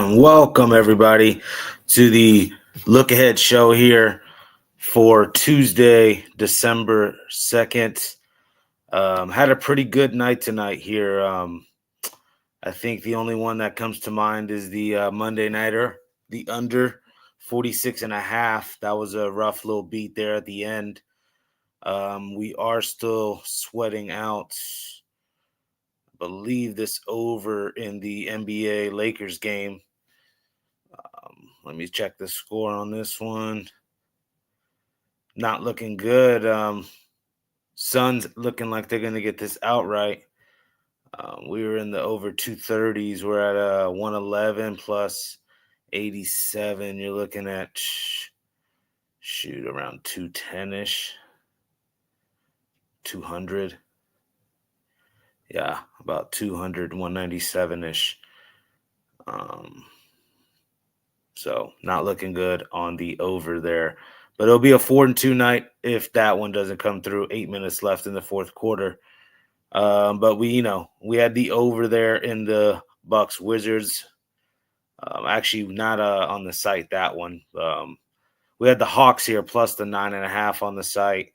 And welcome everybody to the Look Ahead show here for Tuesday, December 2nd. Had a pretty good night tonight here. I think the only one that comes to mind is the Monday Nighter, the under 46.5. That was a rough little beat there at the end. We are still sweating out, I believe, this over in the NBA Lakers game. Let me check the score on this one. Not looking good. Suns looking like they're going to get this outright. We were in the over 230s. We're at 111 plus 87. You're looking at, around 210-ish. 200. Yeah, about 200, 197-ish. So not looking good on the over there. But it'll be a 4-2 night if that one doesn't come through. 8 minutes left in the fourth quarter. But we had the over there in the Bucks Wizards. Actually, not on the site, that one. We had the Hawks here plus the 9.5 on the site.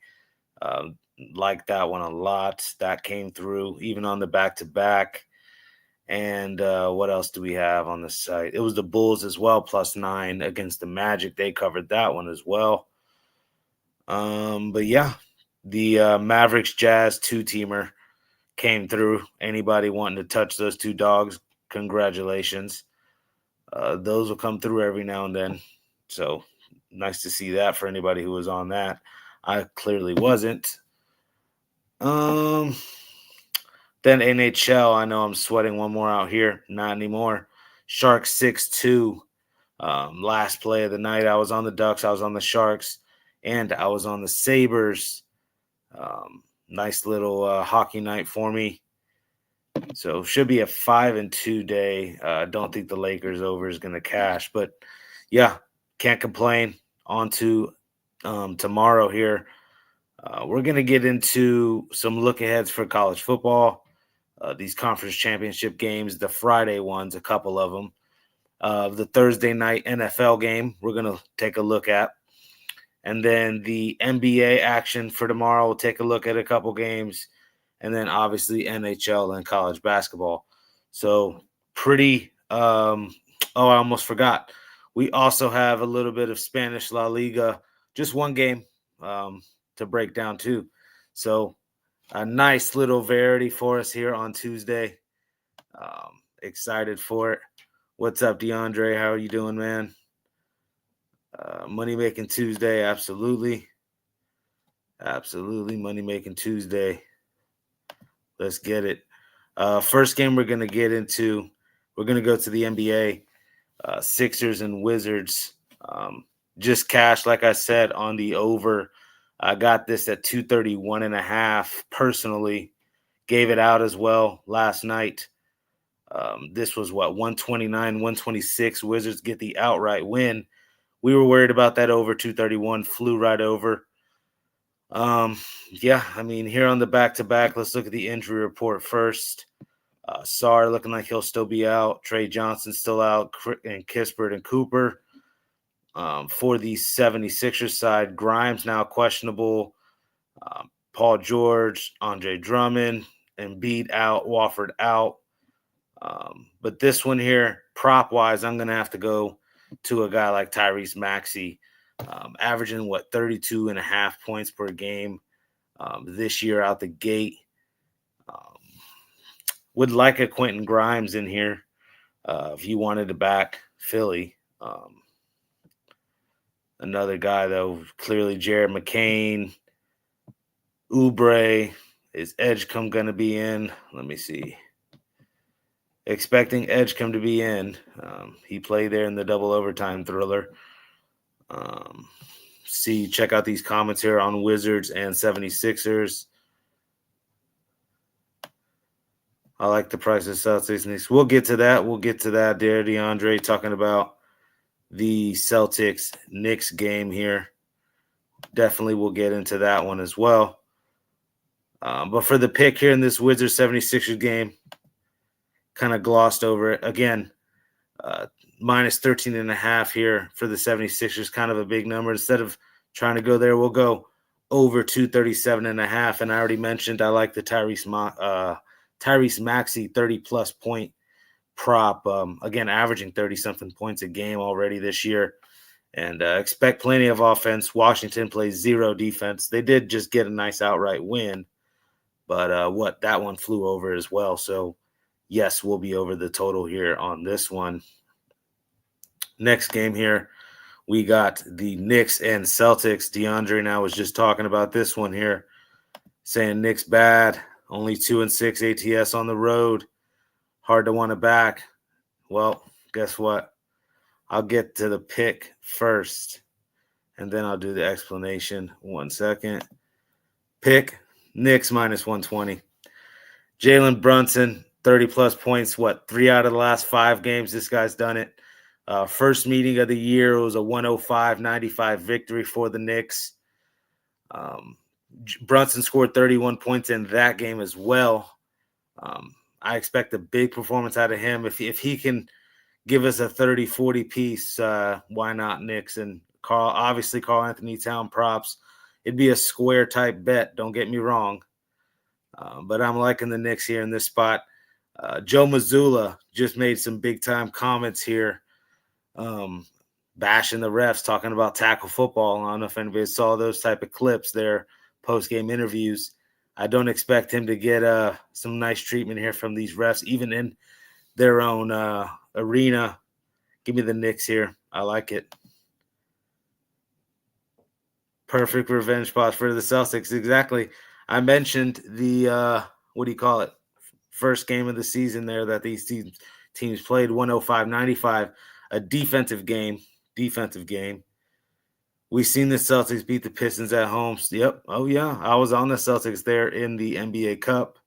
Like that one a lot. That came through even on the back-to-back. And what else do we have on the site? It was the Bulls as well, plus 9 against the Magic. They covered that one as well. But yeah, the Mavericks Jazz 2-teamer came through. Anybody wanting to touch those two dogs, congratulations. Those will come through every now and then. So nice to see that for anybody who was on that. I clearly wasn't. Then NHL, I know I'm sweating one more out here. Not anymore. Sharks 6-2. Last play of the night, I was on the Ducks, I was on the Sharks, and I was on the Sabres. Nice little hockey night for me. So should be a 5-2 day. I don't think the Lakers over is going to cash. But, yeah, can't complain. On to tomorrow here. We're going to get into some look-aheads for college football. These conference championship games, the Friday ones, a couple of them. The Thursday night NFL game we're going to take a look at. And then the NBA action for tomorrow, we'll take a look at a couple games. And then obviously NHL and college basketball. So pretty I almost forgot. We also have a little bit of Spanish La Liga, just one game to break down too. So a nice little variety for us here on Tuesday. Excited for it. What's up, DeAndre? How are you doing, man? Money Making Tuesday, absolutely. Absolutely, Money Making Tuesday. Let's get it. First game we're going to get into, we're going to go to the NBA. Sixers and Wizards. Just cash, like I said, on the over. I got this at 231.5 personally. Gave it out as well last night. This was 129, 126. Wizards get the outright win. We were worried about that over 231. Flew right over. Yeah, I mean, here on the back-to-back, let's look at the injury report first. Sarr looking like he'll still be out. Trey Johnson still out. And Kispert and Cooper. For the 76ers side, Grimes now questionable. Paul George, Andre Drummond, Embiid out, Wofford out. But this one here, prop-wise, I'm going to have to go to a guy like Tyrese Maxey, averaging, 32.5 points per game this year out the gate. Would like a Quentin Grimes in here if you wanted to back Philly. Another guy, though, clearly Jared McCain, Oubre. Is Edgecombe going to be in? Let me see. Expecting Edgecombe to be in. He played there in the double overtime thriller. Check out these comments here on Wizards and 76ers. I like the price of Celtics Knicks. We'll get to that. There, DeAndre, talking about the Celtics Knicks game here. Definitely we'll get into that one as well. But for the pick here in this Wizards 76ers game, kind of glossed over it. Again, minus 13.5 here for the 76ers, kind of a big number. Instead of trying to go there, we'll go over 237.5. And I already mentioned I like the Tyrese Maxey 30-plus point prop. Again, averaging 30-something points a game already this year. And expect plenty of offense. Washington plays 0 defense. They did just get a nice outright win, but that one flew over as well. So, yes, we'll be over the total here on this one. Next game here, we got the Knicks and Celtics. DeAndre and I was just talking about this one here, saying Knicks bad, only 2-6 ATS on the road, hard to want to back. Well, guess what? I'll get to the pick first, and then I'll do the explanation. 1 second. Pick, Knicks minus 120. Jalen Brunson, 30-plus points, 3 out of the last 5 games this guy's done it. First meeting of the year, it was a 105-95 victory for the Knicks. Brunson scored 31 points in that game as well. I expect a big performance out of him. If he can give us a 30-40 piece, why not Knicks? And Carl Anthony Town props. It'd be a square type bet, don't get me wrong. But I'm liking the Knicks here in this spot. Joe Mazzulla just made some big-time comments here, bashing the refs, talking about tackle football. I don't know if anybody saw those type of clips, their post-game interviews. I don't expect him to get some nice treatment here from these refs, even in their own arena. Give me the Knicks here. I like it. Perfect revenge spot for the Celtics. Exactly. I mentioned the, first game of the season there that these teams played, 105-95, a defensive game. We've seen the Celtics beat the Pistons at home. Yep. Oh, yeah. I was on the Celtics there in the NBA Cup.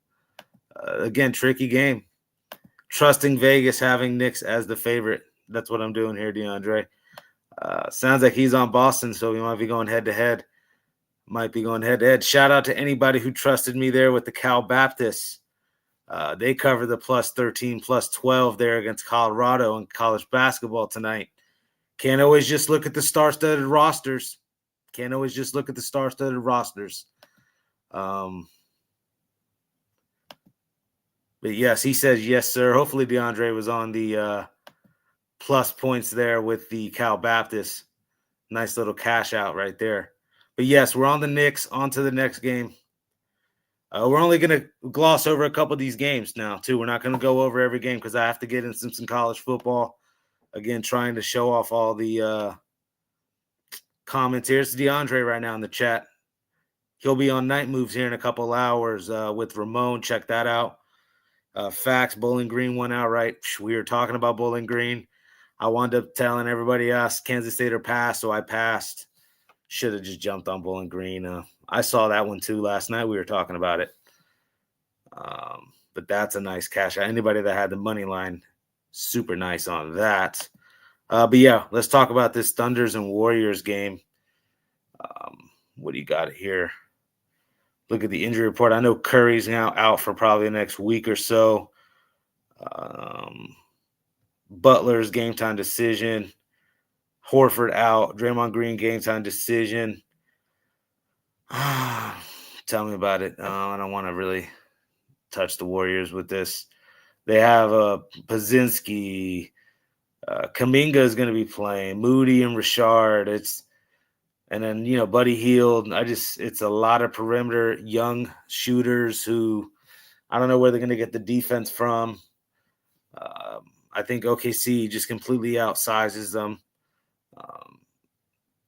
Again, tricky game. Trusting Vegas, having Knicks as the favorite. That's what I'm doing here, DeAndre. Sounds like he's on Boston, so we might be going head-to-head. Shout out to anybody who trusted me there with the Cal Baptists. They cover the plus 13, plus 12 there against Colorado in college basketball tonight. Can't always just look at the star-studded rosters. But yes, he says yes, sir. Hopefully DeAndre was on the plus points there with the Cal Baptist. Nice little cash out right there. But yes, we're on the Knicks. On to the next game. We're only going to gloss over a couple of these games now, too. We're not going to go over every game because I have to get into some college football. Again, trying to show off all the comments. Here's DeAndre right now in the chat. He'll be on Night Moves here in a couple hours with Ramon. Check that out. Facts, Bowling Green went out right. We were talking about Bowling Green. I wound up telling everybody else Kansas State or pass, so I passed. Should have just jumped on Bowling Green. I saw that one too last night. We were talking about it. But that's a nice cash out. Anybody that had the money line, super nice on that. But yeah, let's talk about this Thunders and Warriors game. What do you got here? Look at the injury report. I know Curry's now out for probably the next week or so. Butler's game time decision. Horford out. Draymond Green game time decision. Tell me about it. I don't want to really touch the Warriors with this. They have Pazinski. Kuminga is going to be playing. Moody and Richard. And then, Buddy Hield. It's a lot of perimeter young shooters who I don't know where they're going to get the defense from. I think OKC just completely outsizes them.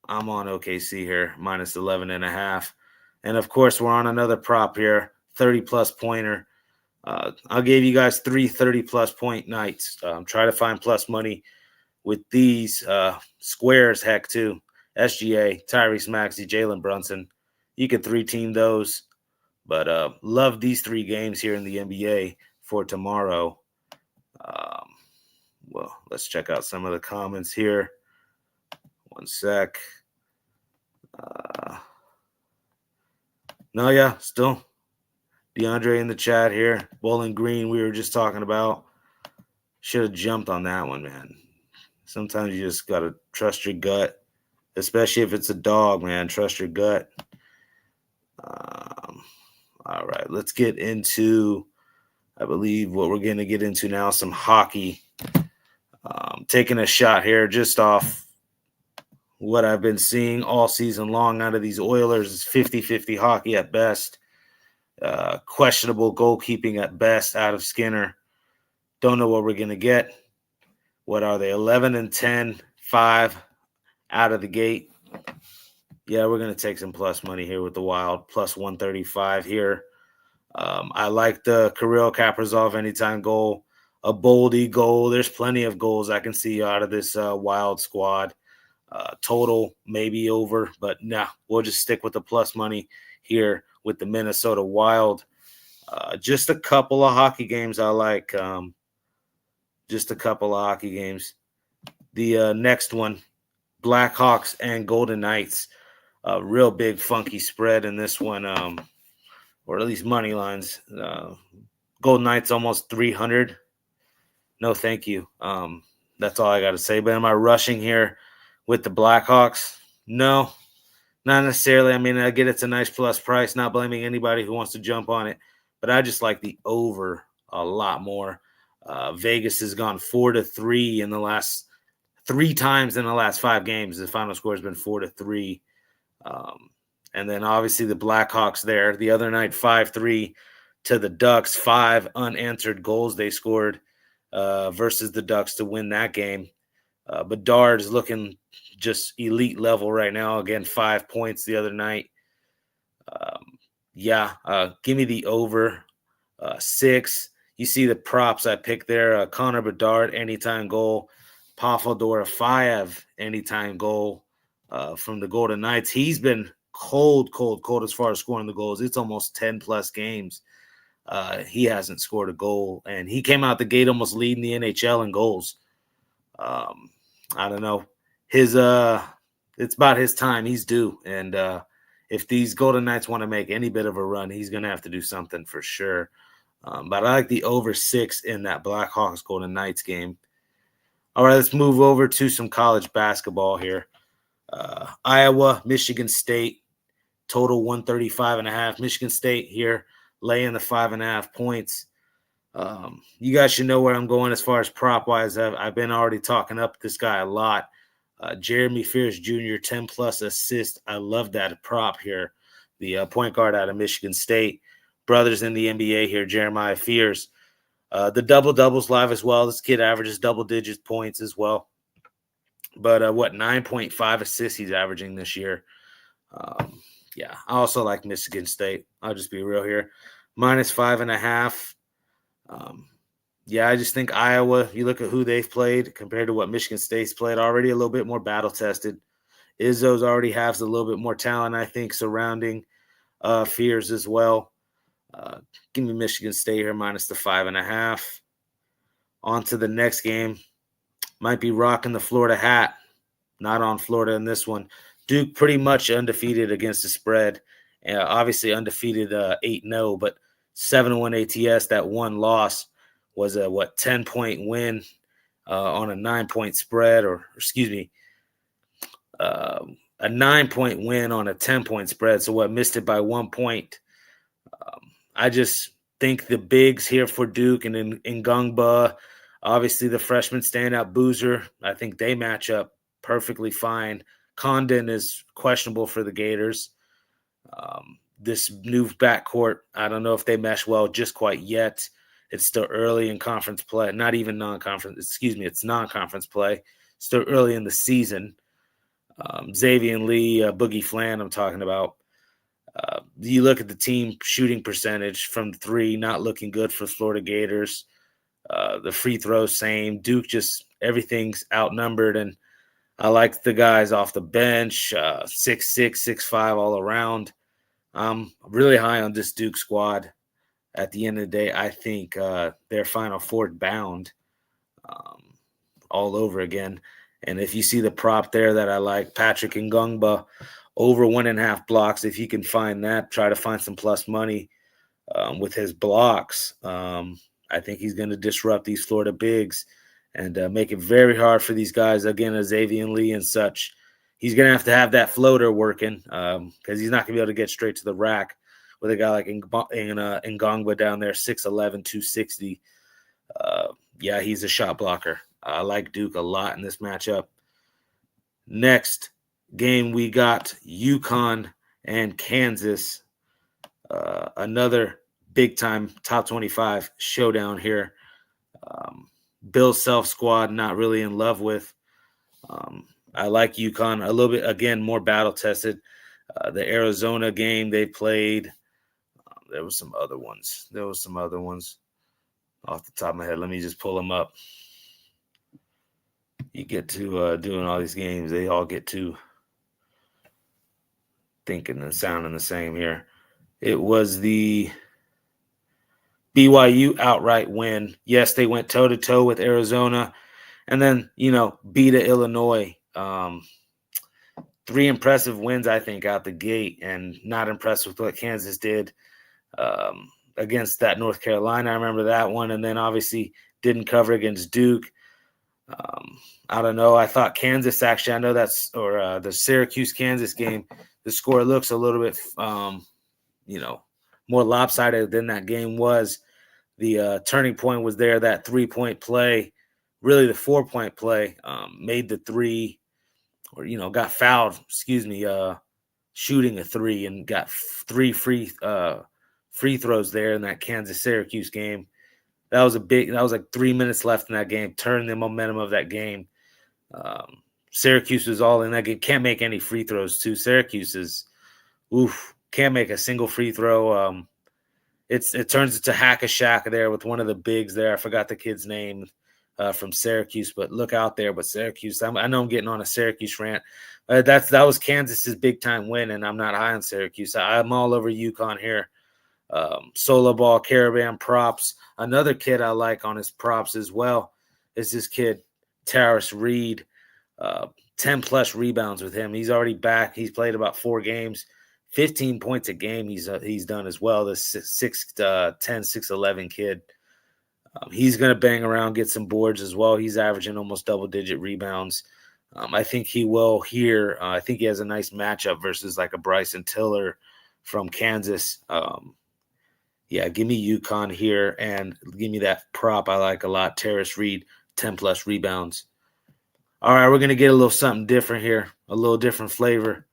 I'm on OKC here, minus 11.5. And, of course, we're on another prop here, 30-plus pointer. I'll give you guys 3 30-plus point nights. Try to find plus money with these squares, heck, too. SGA, Tyrese Maxey, Jalen Brunson. You can 3-team those. But love these 3 games here in the NBA for tomorrow. Well, let's check out some of the comments here. 1 sec. Still DeAndre in the chat here. Bowling Green, we were just talking about. Should have jumped on that one, man. Sometimes you just got to trust your gut, especially if it's a dog, man. Trust your gut. All right, let's get into, I believe, what we're going to get into now, some hockey. Taking a shot here just off what I've been seeing all season long out of these Oilers is 50-50 hockey at best. Questionable goalkeeping at best out of Skinner. Don't know what we're going to get. What are they? 11-10, 5 out of the gate. Yeah, we're going to take some plus money here with the Wild, plus 135 here. I like the Kirill Kaprizov anytime goal, a Boldy goal. There's plenty of goals I can see out of this Wild squad. Total maybe over, but nah, we'll just stick with the plus money here with the Minnesota Wild. Just a couple of hockey games I like. Just a couple of hockey games. The next one, Blackhawks and Golden Knights. Real big funky spread in this one, or at least money lines. Golden Knights almost 300. No, thank you. That's all I got to say. But am I rushing here with the Blackhawks? No, not necessarily. I mean, I get it's a nice plus price. Not blaming anybody who wants to jump on it, but I just like the over a lot more. Vegas has gone 4-3 in the last 3 times in the last 5 games. The final score has been 4-3. And then obviously the Blackhawks there. The other night, 5-3 to the Ducks. 5 unanswered goals they scored versus the Ducks to win that game. Bedard is looking just elite level right now. Again, 5 points the other night. Give me the over 6. You see the props I picked there. Connor Bedard, anytime goal. Pavel Dorofeyev, anytime goal from the Golden Knights. He's been cold as far as scoring the goals. It's almost 10-plus games. He hasn't scored a goal, and he came out the gate almost leading the NHL in goals. I don't know. It's about his time. He's due, and if these Golden Knights want to make any bit of a run, he's going to have to do something for sure. But I like the over 6 in that Blackhawks Golden Knights game. All right, let's move over to some college basketball here. Iowa, Michigan State, total 135.5. Michigan State here laying the 5.5 points. You guys should know where I'm going as far as prop wise. I've been already talking up this guy a lot. Jeremy Fears Jr., 10-plus assists. I love that prop here. The point guard out of Michigan State. Brothers in the NBA here, Jeremiah Fears. The double-doubles live as well. This kid averages double-digit points as well. But 9.5 assists he's averaging this year. I also like Michigan State. I'll just be real here. Minus 5.5. I just think Iowa, you look at who they've played compared to what Michigan State's played, already a little bit more battle-tested. Izzo's already has a little bit more talent, I think, surrounding Fears as well. Give me Michigan State here, minus the 5.5. On to the next game. Might be rocking the Florida hat. Not on Florida in this one. Duke pretty much undefeated against the spread. Obviously undefeated 8-0, but 7-1 ATS. That one loss was a 10-point win on a 9-point spread, a 9-point win on a 10-point spread. So missed it by 1 point. I just think the bigs here for Duke and in Ngungba, obviously the freshman standout Boozer, I think they match up perfectly fine. Condon is questionable for the Gators. This new backcourt, I don't know if they mesh well just quite yet. It's still early in conference play. Not even non-conference. It's non-conference play. Still early in the season. Xavier Lee, Boogie Flan I'm talking about. You look at the team shooting percentage from 3, not looking good for Florida Gators. The free throws, same. Duke, just everything's outnumbered. And I like the guys off the bench, 6'6", 6'5", all around. I'm really high on this Duke squad. At the end of the day, I think they're Final Four bound all over again. And if you see the prop there that I like, Patrick Ngungba, over 1.5 blocks, if you can find that, try to find some plus money with his blocks. I think he's going to disrupt these Florida bigs. and make it very hard for these guys. Again, Xavier Lee and such. He's going to have that floater working because he's not going to be able to get straight to the rack with a guy like Ngongba down there, 6'11", 260. Yeah, he's a shot blocker. I like Duke a lot in this matchup. Next game, we got UConn and Kansas. Another big-time top 25 showdown here. Bill's Self squad, not really in love with. I like UConn a little bit, again, more battle-tested. The Arizona game they played, there was some other ones. Off the top of my head. Let me just pull them up. You get to doing all these games, they all get to thinking and sounding the same here. It was the BYU outright win. Yes, they went toe-to-toe with Arizona and then, beat Illinois. 3 impressive wins, I think, out the gate, and not impressed with what Kansas did against that North Carolina. I remember that one, and then obviously didn't cover against Duke. I don't know. I thought Kansas actually, I know that's, or the Syracuse-Kansas game, the score looks a little bit, more lopsided than that game was. The turning point was there, that 3-point play, really the 4-point play, made the 3, or, got fouled, shooting a 3 and got 3 free throws there in that Kansas-Syracuse game. That was like 3 minutes left in that game, turned the momentum of that game. Syracuse was all in that game. Can't make any free throws, too. Syracuse is, can't make a single free throw. It turns into Hack-a-Shack there with one of the bigs there. I forgot the kid's name from Syracuse, but look out there. But Syracuse, I know I'm getting on a Syracuse rant. That was Kansas's big-time win, and I'm not high on Syracuse. I'm all over UConn here. Solo ball, Caravan props. Another kid I like on his props as well is this kid, Tarris Reed. 10-plus rebounds with him. He's already back. He's played about 4 games. 15 points a game he's done as well, this 6'10", 6'11" kid. He's going to bang around, get some boards as well. He's averaging almost double-digit rebounds. I think he will here. I think he has a nice matchup versus like a Bryson Tiller from Kansas. Give me UConn here and give me that prop I like a lot. Tarris Reed, 10-plus rebounds. All right, we're going to get a little something different here, a little different flavor.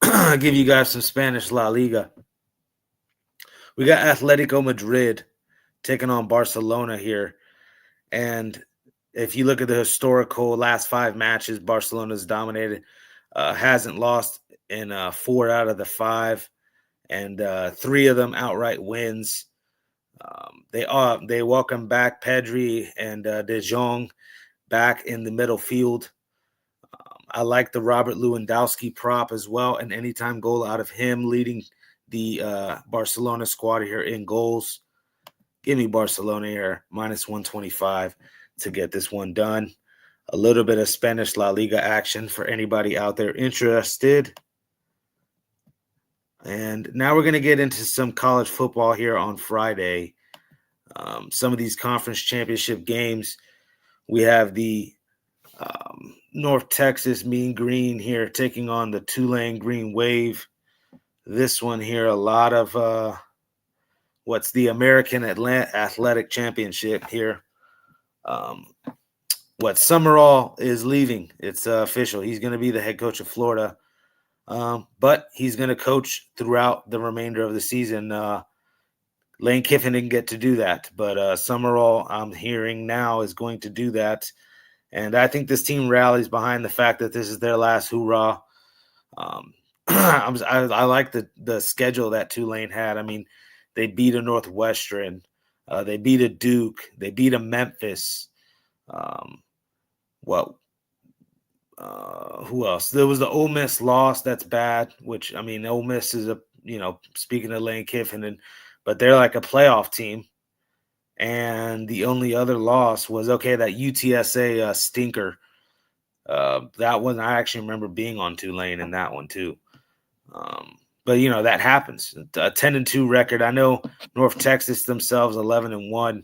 I'll give you guys some Spanish La Liga. We got Atletico Madrid taking on Barcelona here. And if you look at the historical last 5 matches, Barcelona's dominated, hasn't lost in 4 out of the 5, and 3 of them outright wins. They welcome back Pedri and De Jong back in the middle field. I like the Robert Lewandowski prop as well, an anytime goal out of him leading the Barcelona squad here in goals. Give me Barcelona here, minus 125 to get this one done. A little bit of Spanish La Liga action for anybody out there interested. And now we're going to get into some college football here on Friday. Some of these conference championship games. We have the North Texas Mean Green here taking on the Tulane Green Wave. This one here, a lot of what's the American Athletic Championship here. Summerall is leaving. It's official. He's going to be the head coach of Florida. But he's going to coach throughout the remainder of the season. Lane Kiffin didn't get to do that, but Summerall, I'm hearing now, is going to do that. And I think this team rallies behind the fact that this is their last hoorah. I like the schedule that Tulane had. I mean, they beat a Northwestern. They beat a Duke. They beat a Memphis. Who else? There was the Ole Miss loss. That's bad, which, I mean, Ole Miss is speaking of Lane Kiffin, but they're like a playoff team. And the only other loss was, that UTSA stinker. That one, I actually remember being on Tulane in that one too. But, that happens. A 10-2 record. I know North Texas themselves 11-1.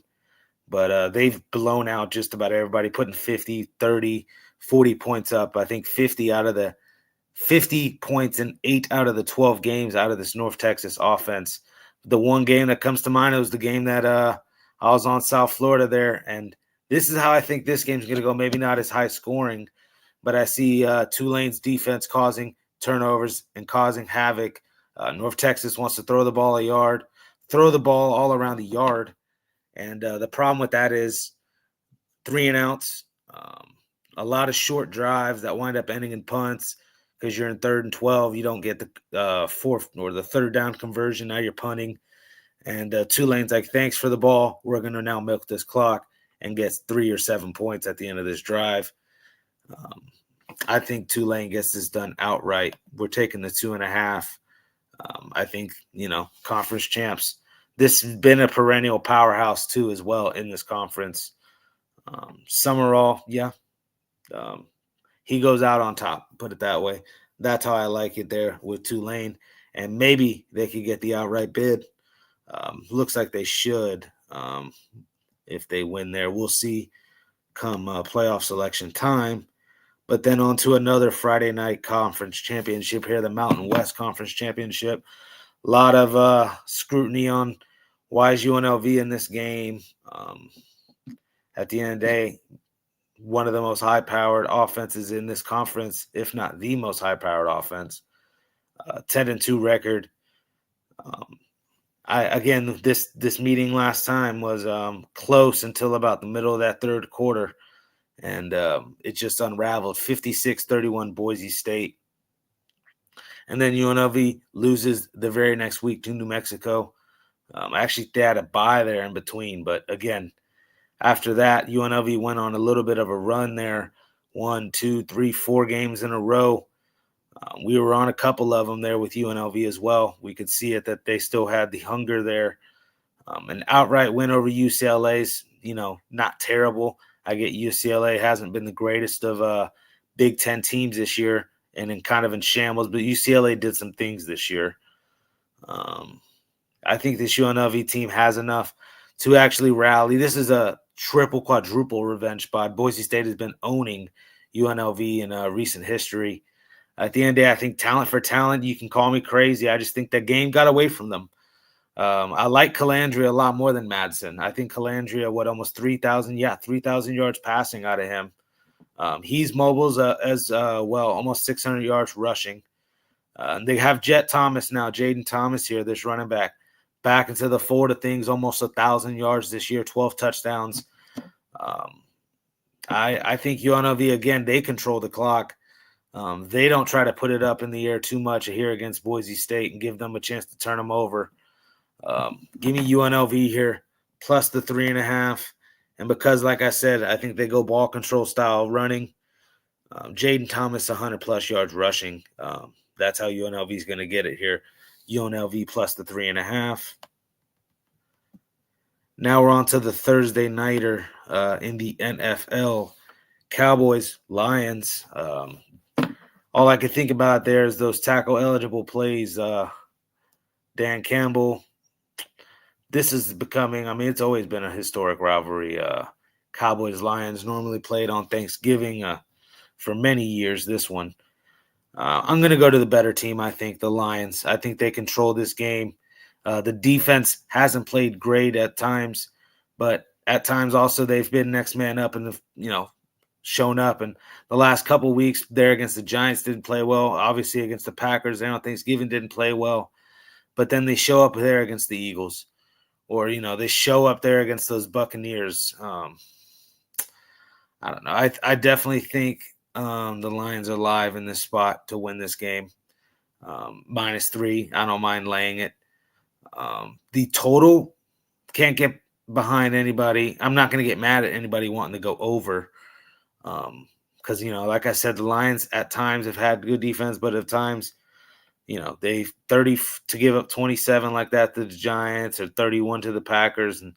but they've blown out just about everybody, putting 50, 30, 40 points up. I think 50 points in 8 out of the 12 games out of this North Texas offense. The one game that comes to mind was the game that I was on South Florida there, and this is how I think this game's going to go. Maybe not as high scoring, but I see Tulane's defense causing turnovers and causing havoc. North Texas wants to throw the ball a yard, throw the ball all around the yard, and the problem with that is 3 and outs, a lot of short drives that wind up ending in punts because you're in 3rd and 12. You don't get the fourth or the 3rd down conversion. Now you're punting. And Tulane's like, thanks for the ball. We're going to now milk this clock and get 3 or 7 points at the end of this drive. I think Tulane gets this done outright. We're taking the 2.5. I think, conference champs. This has been a perennial powerhouse, too, as well in this conference. Summerall, yeah. He goes out on top, put it that way. That's how I like it there with Tulane. And maybe they could get the outright bid. Looks like they should if they win there. We'll see come playoff selection time. But then on to another Friday night conference championship here, the Mountain West Conference Championship. A lot of scrutiny on why is UNLV in this game. At the end of the day, one of the most high-powered offenses in this conference, if not the most high-powered offense. 10-2 record. This meeting last time was close until about the middle of that 3rd quarter, and it just unraveled. 56-31 Boise State. And then UNLV loses the very next week to New Mexico. Actually, they had a bye there in between, but again, after that, UNLV went on a little bit of a run there, 1, 2, 3, 4 games in a row. We were on a couple of them there with UNLV as well. We could see it that they still had the hunger there. An outright win over UCLA's, not terrible. I get UCLA hasn't been the greatest of Big Ten teams this year and in shambles, but UCLA did some things this year. I think this UNLV team has enough to actually rally. This is a triple, quadruple revenge spot. Boise State has been owning UNLV in recent history. At the end of the day, I think talent for talent, you can call me crazy. I just think the game got away from them. I like Calandria a lot more than Madsen. I think Calandria, almost 3,000 yards passing out of him. He's mobile as well, almost 600 yards rushing. They have Jet Thomas now, Jaden Thomas here, this running back into the fold of things, almost 1,000 yards this year, 12 touchdowns. I think UNLV, again, they control the clock. They don't try to put it up in the air too much here against Boise State and give them a chance to turn them over. Give me UNLV here, plus the 3.5. And because, like I said, I think they go ball control style running. Jaden Thomas, 100-plus yards rushing. That's how UNLV is going to get it here. UNLV plus the 3.5. Now we're on to the Thursday nighter in the NFL. Cowboys, Lions. All I can think about there is those tackle-eligible plays. Dan Campbell. This is becoming, it's always been a historic rivalry. Cowboys-Lions normally played on Thanksgiving for many years, this one. I'm going to go to the better team, I think, the Lions. I think they control this game. The defense hasn't played great at times, but at times also they've been next man up and, shown up. And the last couple of weeks there against the Giants didn't play well. Obviously against the Packers, they on Thanksgiving didn't play well. But then they show up there against the Eagles. Or, they show up there against those Buccaneers. I don't know. I definitely think the Lions are live in this spot to win this game. -3. I don't mind laying it. The total, can't get behind anybody. I'm not going to get mad at anybody wanting to go over. Because, like I said, the Lions at times have had good defense, but at times, they 30 to give up 27 like that to the Giants or 31 to the Packers. And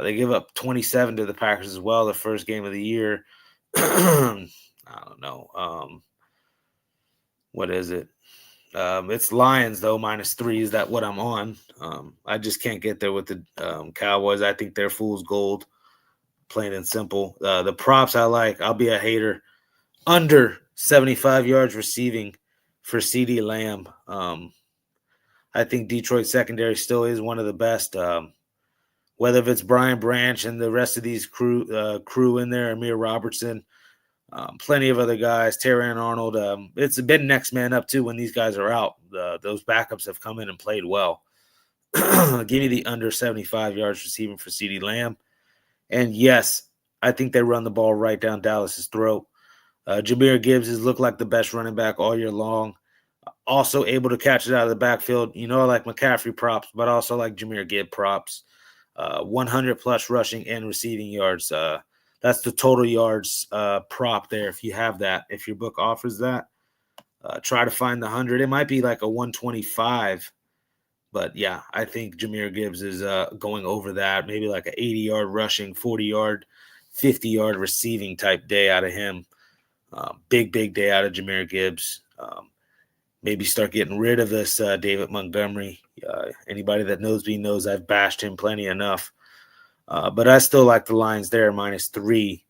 they give up 27 to the Packers as well the first game of the year. I don't know. What is it? It's Lions, though, -3. Is that what I'm on? I just can't get there with the Cowboys. I think they're fool's gold, plain and simple. The props I like, I'll be a hater. Under 75 yards receiving for CeeDee Lamb. I think Detroit secondary still is one of the best. Whether if it's Brian Branch and the rest of these crew in there, Amir Robertson, plenty of other guys, Terrion Arnold. It's been next man up too when these guys are out. Those backups have come in and played well. Give me the under 75 yards receiving for CeeDee Lamb. And yes, I think they run the ball right down Dallas's throat. Jahmyr Gibbs has looked like the best running back all year long. Also able to catch it out of the backfield. I like McCaffrey props, but also like Jahmyr Gibbs props. 100 plus rushing and receiving yards. That's the total yards prop there. If you have that, if your book offers that, try to find the 100. It might be like a 125, but yeah, I think Jahmyr Gibbs is going over that. Maybe like an 80-yard rushing, 40-yard, 50-yard receiving type day out of him. Big day out of Jahmyr Gibbs. Maybe start getting rid of this David Montgomery. Anybody that knows me knows I've bashed him plenty enough. But I still like the Lions there, -3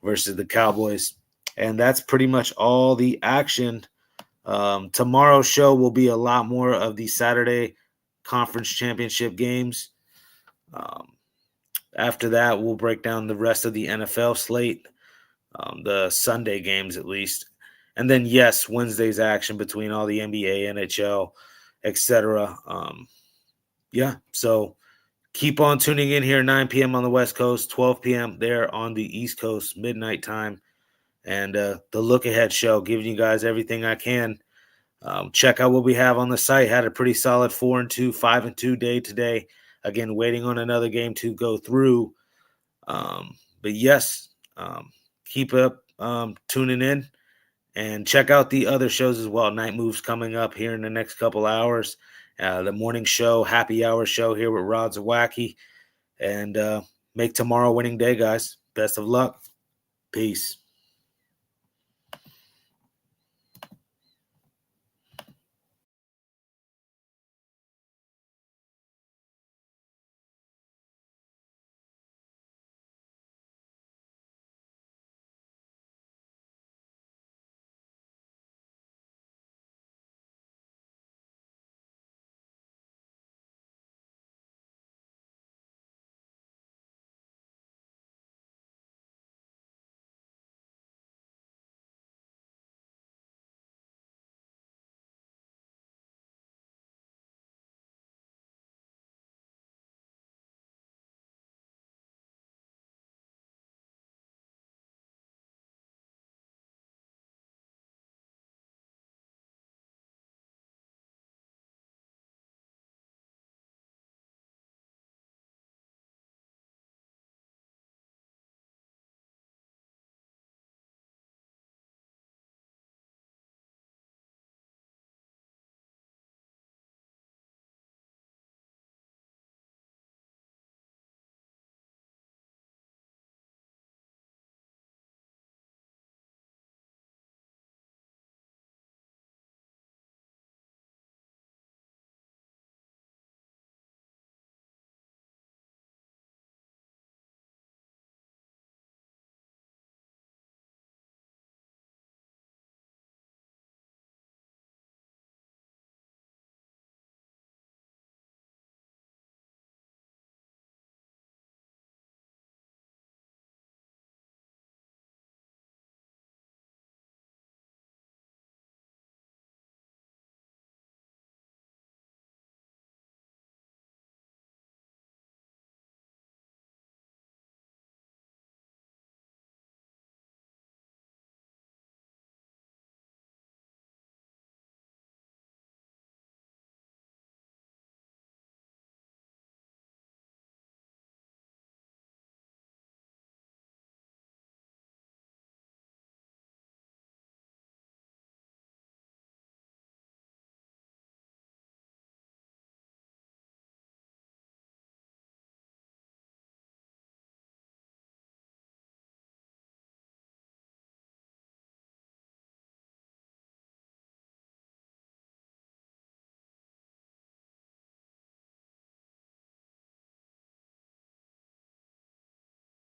versus the Cowboys. And that's pretty much all the action. Tomorrow's show will be a lot more of the Saturday conference championship games. After that, we'll break down the rest of the NFL slate, the Sunday games at least. And then, yes, Wednesday's action between all the NBA, NHL, etc. So keep on tuning in here, 9 p.m. on the West Coast, 12 p.m. there on the East Coast, midnight time. And the Look Ahead show, giving you guys everything I can. Check out what we have on the site. Had a pretty solid 4-2, 5-2 day today. Again, waiting on another game to go through. But yes, keep up tuning in. And check out the other shows as well. Night Moves coming up here in the next couple hours. The morning show, happy hour show here with Rod Zawacki. And make tomorrow a winning day, guys. Best of luck. Peace.